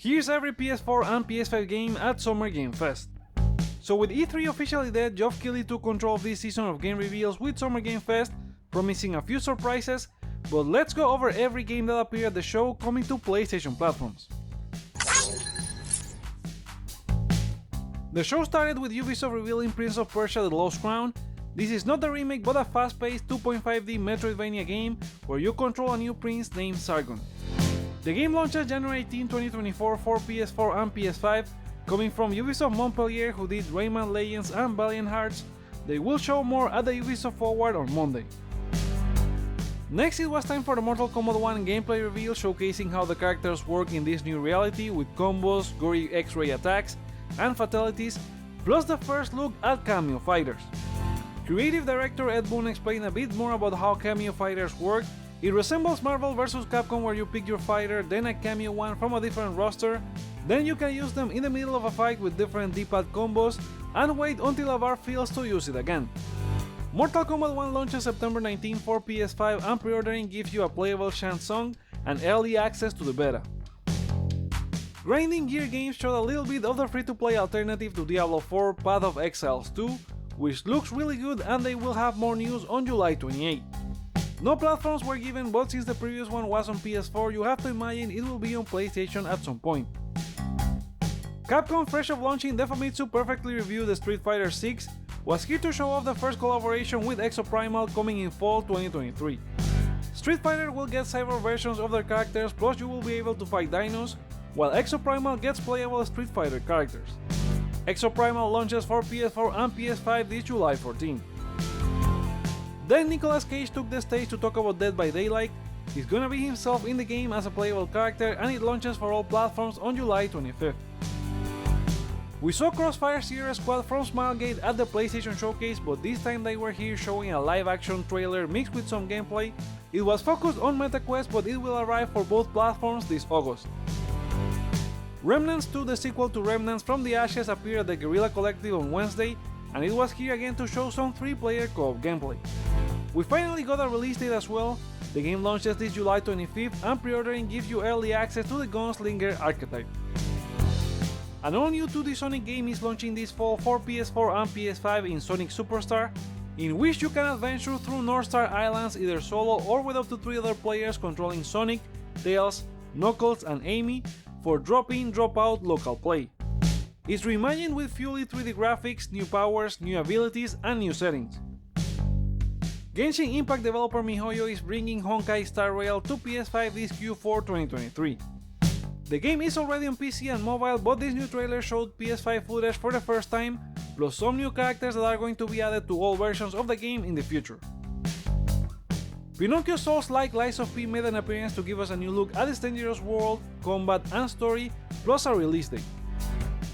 Here's every PS4 and PS5 game at Summer Game Fest. So with E3 officially dead, Geoff Keighley took control of this season of game reveals with Summer Game Fest, promising a few surprises, but let's go over every game that appeared at the show coming to PlayStation platforms. The show started with Ubisoft revealing Prince of Persia: The Lost Crown. This is not a remake but a fast-paced 2.5D Metroidvania game where you control a new prince named Sargon. The game launches January 18, 2024 for PS4 and PS5, coming from Ubisoft Montpellier, who did Rayman Legends and Valiant Hearts. They will show more at the Ubisoft Forward on Monday. Next, it was time for the Mortal Kombat 1 gameplay reveal, showcasing how the characters work in this new reality with combos, gory X-ray attacks, and fatalities, plus the first look at cameo fighters. Creative director Ed Boon explained a bit more about how cameo fighters work. It resembles Marvel vs. Capcom, where you pick your fighter, then a cameo one from a different roster, then you can use them in the middle of a fight with different D-pad combos, and wait until a bar fills to use it again. Mortal Kombat 1 launches September 19 for PS5, and pre-ordering gives you a playable chant song and early access to the beta. Grinding Gear Games showed a little bit of the free-to-play alternative to Diablo 4 Path of Exiles 2, which looks really good, and they will have more news on July 28. No platforms were given, but since the previous one was on PS4, you have to imagine it will be on PlayStation at some point. Capcom, fresh off launching the Famitsu perfectly reviewed Street Fighter VI, was here to show off the first collaboration with Exoprimal coming in fall 2023. Street Fighter will get cyber versions of their characters, plus you will be able to fight dinos, while Exoprimal gets playable Street Fighter characters. Exoprimal launches for PS4 and PS5 this July 14. Then Nicolas Cage took the stage to talk about Dead by Daylight. He's gonna be himself in the game as a playable character, and it launches for all platforms on July 25th. We saw CrossFire Sierra Squad from Smilegate at the PlayStation Showcase, but this time they were here showing a live-action trailer mixed with some gameplay. It was focused on MetaQuest, but it will arrive for both platforms this August. Remnants 2, the sequel to Remnants from the Ashes, appeared at the Guerrilla Collective on Wednesday, and it was here again to show some 3-player co-op gameplay. We finally got a release date as well. The game launches this July 25th, and pre-ordering gives you early access to the Gunslinger archetype. An all-new 2D Sonic game is launching this fall for PS4 and PS5 in Sonic Superstar, in which you can adventure through North Star Islands either solo or with up to 3 other players controlling Sonic, Tails, Knuckles, and Amy for drop-in, drop-out local play. It's reimagined with fully 3D graphics, new powers, new abilities, and new settings. Genshin Impact developer MiHoYo is bringing Honkai Starrail to PS5 this Q4 2023. The game is already on PC and mobile, but this new trailer showed PS5 footage for the first time, plus some new characters that are going to be added to all versions of the game in the future. Pinocchio Souls-like Lies of P made an appearance to give us a new look at its dangerous world, combat, and story, plus a release date.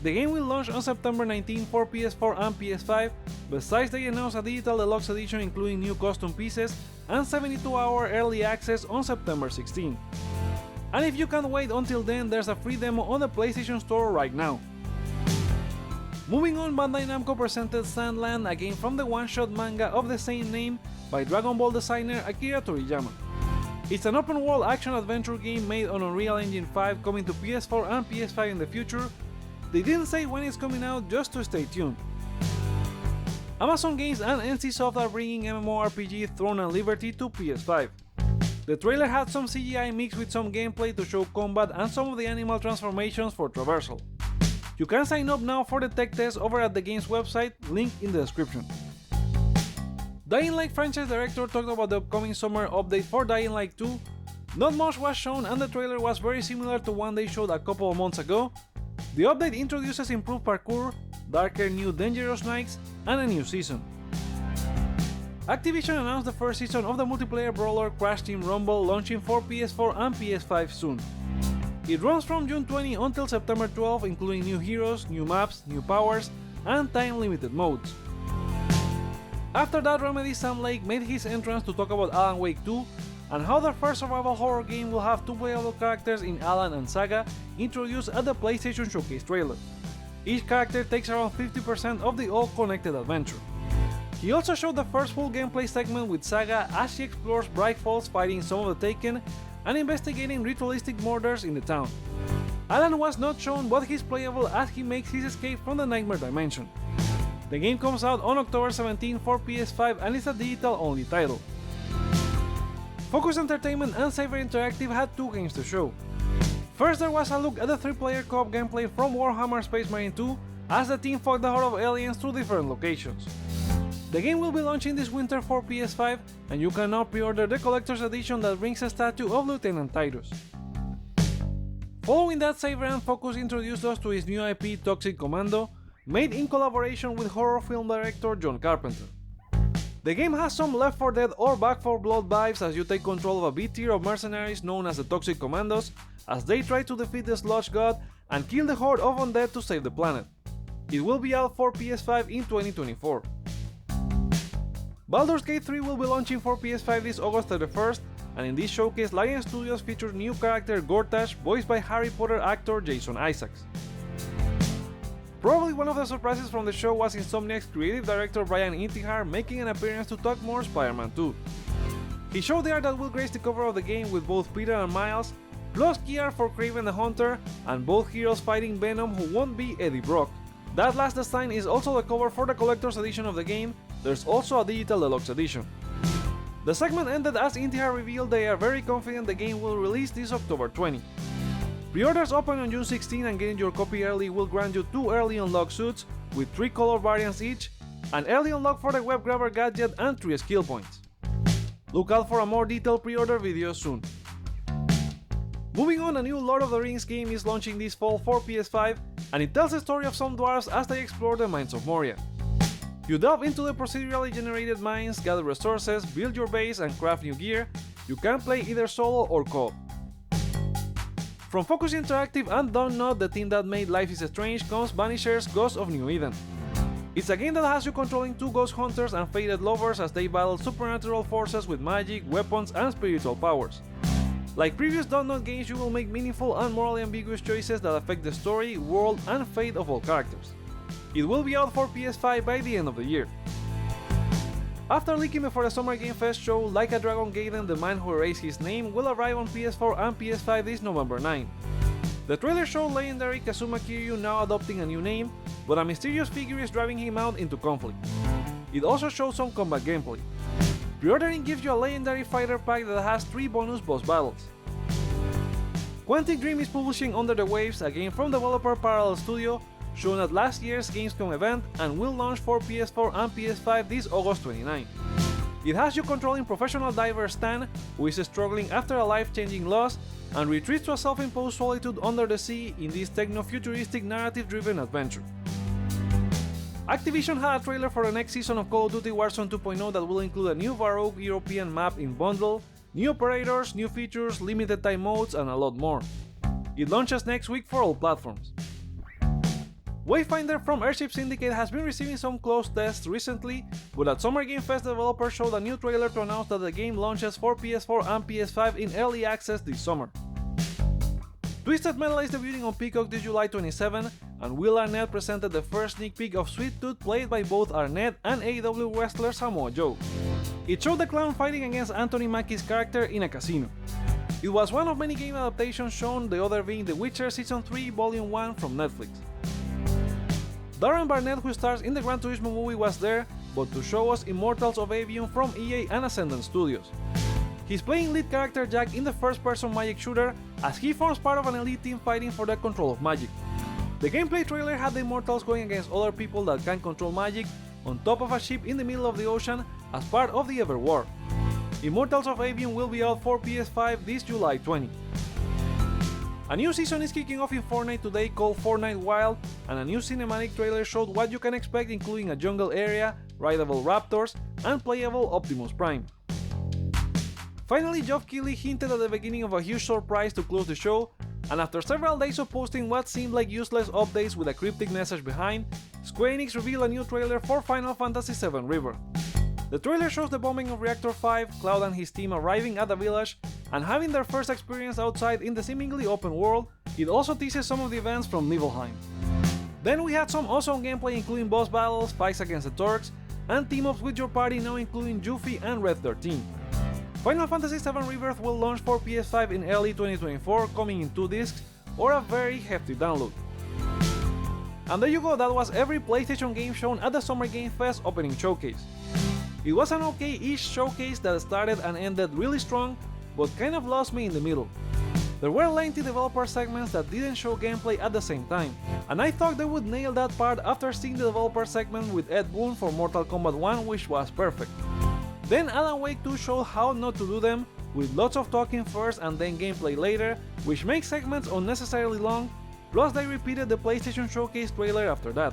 The game will launch on September 19 for PS4 and PS5, besides they announced a digital deluxe edition including new custom pieces and 72-hour early access on September 16. And if you can't wait until then, there's a free demo on the PlayStation Store right now. Moving on, Bandai Namco presented Sandland, a game from the one-shot manga of the same name by Dragon Ball designer Akira Toriyama. It's an open-world action-adventure game made on Unreal Engine 5 coming to PS4 and PS5 in the future. They didn't say when it's coming out, just to stay tuned. Amazon Games and NCSoft are bringing MMORPG Throne and Liberty to PS5. The trailer had some CGI mixed with some gameplay to show combat and some of the animal transformations for traversal. You can sign up now for the tech test over at the game's website, link in the description. Dying Light franchise director talked about the upcoming summer update for Dying Light 2. Not much was shown, and the trailer was very similar to one they showed a couple of months ago. The update introduces improved parkour, darker new dangerous nights, and a new season. Activision announced the first season of the multiplayer brawler Crash Team Rumble, launching for PS4 and PS5 soon. It runs from June 20 until September 12, including new heroes, new maps, new powers, and time-limited modes. After that, Remedy's Sam Lake made his entrance to talk about Alan Wake 2 and how their first survival horror game will have 2 playable characters in Alan and Saga, introduced at the PlayStation Showcase trailer. Each character takes around 50% of the all-connected adventure. He also showed the first full gameplay segment with Saga as she explores Bright Falls, fighting some of the Taken and investigating ritualistic murders in the town. Alan was not shown, but he's playable as he makes his escape from the Nightmare Dimension. The game comes out on October 17 for PS5 and is a digital-only title. Focus Entertainment and Cyber Interactive had 2 games to show. First, there was a look at the 3-player co-op gameplay from Warhammer Space Marine 2 as the team fought the horde of aliens through different locations. The game will be launching this winter for PS5, and you can now pre-order the collector's edition that brings a statue of Lieutenant Titus. Following that, Cyber and Focus introduced us to his new IP Toxic Commando, made in collaboration with horror film director John Carpenter. The game has some Left 4 Dead or Back 4 Blood vibes as you take control of a B-tier of mercenaries known as the Toxic Commandos as they try to defeat the Sludge God and kill the horde of undead to save the planet. It will be out for PS5 in 2024. Baldur's Gate 3 will be launching for PS5 this August 31st, and in this showcase Lion Studios features new character Gortash, voiced by Harry Potter actor Jason Isaacs. Probably one of the surprises from the show was Insomniac's creative director Brian Intihar making an appearance to talk more Spider-Man 2. He showed the art that will grace the cover of the game with both Peter and Miles, plus key art for Kraven the Hunter, and both heroes fighting Venom who won't be Eddie Brock. That last design is also the cover for the collector's edition of the game. There's also a digital deluxe edition. The segment ended as Intihar revealed they are very confident the game will release this October 20. Pre-orders open on June 16 and getting your copy early will grant you 2 early unlock suits with 3 color variants each, an early unlock for the web grabber gadget and 3 skill points. Look out for a more detailed pre-order video soon. Moving on, a new Lord of the Rings game is launching this fall for PS5, and it tells the story of some dwarves as they explore the mines of Moria. You delve into the procedurally generated mines, gather resources, build your base and craft new gear. You can play either solo or co-op. From Focus Interactive and Dontnod, the team that made Life is Strange, comes Banishers: Ghosts of New Eden. It's a game that has you controlling 2 ghost hunters and fated lovers as they battle supernatural forces with magic, weapons and spiritual powers. Like previous Dontnod games, you will make meaningful and morally ambiguous choices that affect the story, world and fate of all characters. It will be out for PS5 by the end of the year. After leaking before the Summer Game Fest show, Like a Dragon Gaiden: The Man Who Erased His Name will arrive on PS4 and PS5 this November 9. The trailer showed legendary Kazuma Kiryu now adopting a new name, but a mysterious figure is driving him out into conflict. It also shows some combat gameplay. Pre-ordering gives you a legendary fighter pack that has 3 bonus boss battles. Quantic Dream is publishing Under the Waves, a game from developer Parallel Studio, shown at last year's Gamescom event and will launch for PS4 and PS5 this August 29. It has you controlling professional diver Stan, who is struggling after a life-changing loss and retreats to a self-imposed solitude under the sea in this techno-futuristic narrative-driven adventure. Activision had a trailer for the next season of Call of Duty Warzone 2.0 that will include a new Baroque European map in bundle, new operators, new features, limited time modes and a lot more. It launches next week for all platforms. Wayfinder from Airship Syndicate has been receiving some close tests recently, but at Summer Game Fest developers showed a new trailer to announce that the game launches for PS4 and PS5 in early access this summer. Twisted Metal is debuting on Peacock this July 27, and Will Arnett presented the first sneak peek of Sweet Tooth played by both Arnett and AEW wrestler Samoa Joe. It showed the clown fighting against Anthony Mackie's character in a casino. It was one of many game adaptations shown, the other being The Witcher Season 3 Volume 1 from Netflix. Darren Barnett, who stars in the Gran Turismo movie, was there, but to show us Immortals of Aveum from EA and Ascendant Studios. He's playing lead character Jack in the first-person magic shooter, as he forms part of an elite team fighting for the control of magic. The gameplay trailer had the Immortals going against other people that can control magic on top of a ship in the middle of the ocean as part of the Ever War. Immortals of Aveum will be out for PS5 this July 20. A new season is kicking off in Fortnite today called Fortnite Wilds, and a new cinematic trailer showed what you can expect, including a jungle area, rideable raptors, and playable Optimus Prime. Finally, Geoff Keighley hinted at the beginning of a huge surprise to close the show, and after several days of posting what seemed like useless updates with a cryptic message behind, Square Enix revealed a new trailer for Final Fantasy VII Rebirth. The trailer shows the bombing of Reactor 5, Cloud and his team arriving at the village and having their first experience outside in the seemingly open world. It also teases some of the events from Nibelheim. Then we had some awesome gameplay including boss battles, fights against the Turks, and team-ups with your party now including Yuffie and Red 13. Final Fantasy VII Rebirth will launch for PS5 in early 2024, coming in 2 discs, or a very hefty download. And there you go, that was every PlayStation game shown at the Summer Game Fest opening showcase. It was an okay-ish showcase that started and ended really strong, but kind of lost me in the middle. There were lengthy developer segments that didn't show gameplay at the same time, and I thought they would nail that part after seeing the developer segment with Ed Boon for Mortal Kombat 1, which was perfect. Then Alan Wake 2 showed how not to do them, with lots of talking first and then gameplay later, which makes segments unnecessarily long, plus they repeated the PlayStation Showcase trailer after that.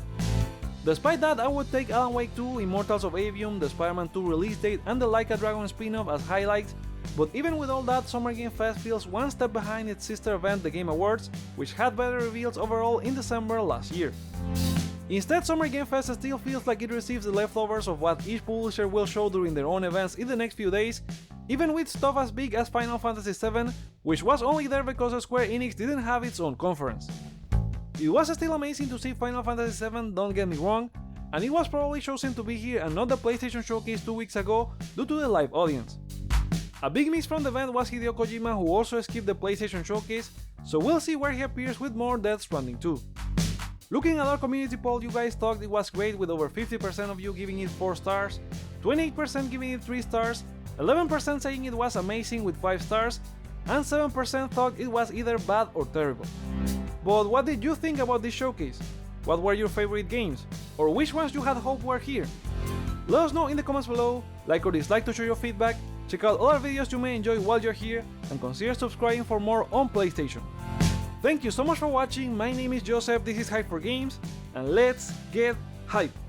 Despite that, I would take Alan Wake 2, Immortals of Aveum, the Spider-Man 2 release date, and the Like a Dragon spin-off as highlights, but even with all that, Summer Game Fest feels one step behind its sister event, the Game Awards, which had better reveals overall in December last year. Instead, Summer Game Fest still feels like it receives the leftovers of what each publisher will show during their own events in the next few days, even with stuff as big as Final Fantasy VII, which was only there because Square Enix didn't have its own conference. It was still amazing to see Final Fantasy VII, don't get me wrong, and it was probably chosen to be here and not the PlayStation Showcase 2 weeks ago due to the live audience. A big miss from the event was Hideo Kojima, who also skipped the PlayStation Showcase, so we'll see where he appears with more Death Stranding 2. Looking at our community poll, you guys thought it was great with over 50% of you giving it 4 stars, 28% giving it 3 stars, 11% saying it was amazing with 5 stars, and 7% thought it was either bad or terrible. But what did you think about this showcase? What were your favorite games? Or which ones you had hoped were here? Let us know in the comments below, like or dislike to show your feedback, check out other videos you may enjoy while you're here, and consider subscribing for more on PlayStation. Thank you so much for watching, my name is Joseph, this is Hype for Games, and let's get hype!